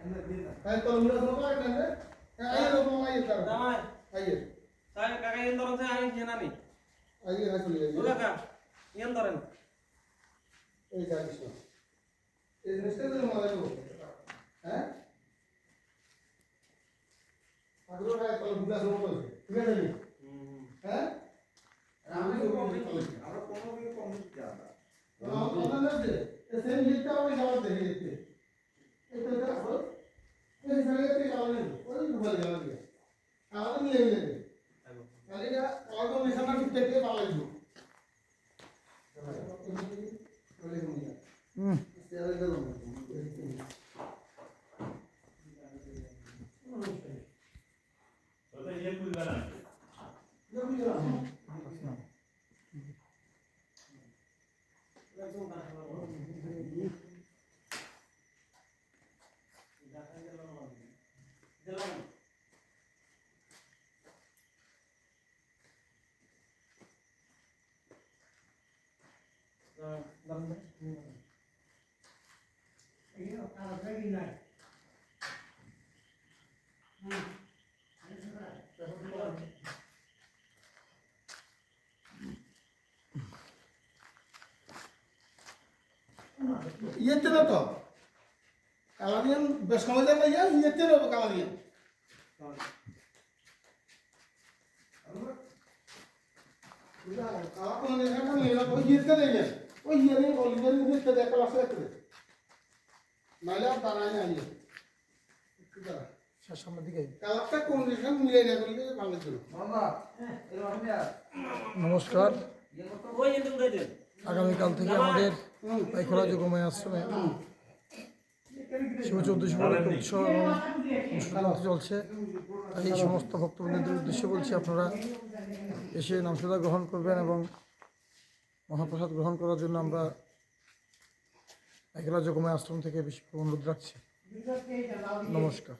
Ay, kalau mula semua kan nanti, ayo rumah ayo sekarang. Ayo. Saya kakak yang dorong saya ayo jana nih. Ayo hasil ayo. Udah kak, yang dorong. Jadi semua. Ini mesti rumah ayo. Aduh, kalau mula semua tuh, gimana nih? Ramai orang kono भी common जाता कोन नसते ते लिखता हुआ जवाब दे देते एक तो इधर आओ ये सगे पे जवाब नहीं कोई डूबल जवाब दिया आवाज नहीं लेने अरे का और तो निशाना भी देते पाले जो बोले मुझे इससे अलग करो तो ये कुछ बना ये भी जरा ये तेरा तो कालादियन बेसमल जाना ये तेरा वो कालादियन आप लोगों ने कहा नहीं ना कोई ये तेरे ये नहीं ओलिवर नहीं तेरे क्लास है तेरे नाले आप ताराने आइए किधर সামনের দিকে কালারটা কন্ডিশন মিলে না বললে ভালো ছিল নমস্কার ওই যে উড়ে দেন। আগামীকাল থেকে আমাদের পাইখোলা যোগমায়া আশ্রমে শিব চৌদ্দশী উপলক্ষে উৎসব এবং অনুষ্ঠান চলছে। তাই এই সমস্ত ভক্তবৃন্দের উদ্দেশ্যে বলছি, আপনারা এসে নামসদা গ্রহণ করবেন এবং মহাপ্রসাদ গ্রহণ করার জন্য আমরা পাইখোলা যোগমায়া আশ্রম থেকে বেশি অনুরোধ রাখছি। নমস্কার।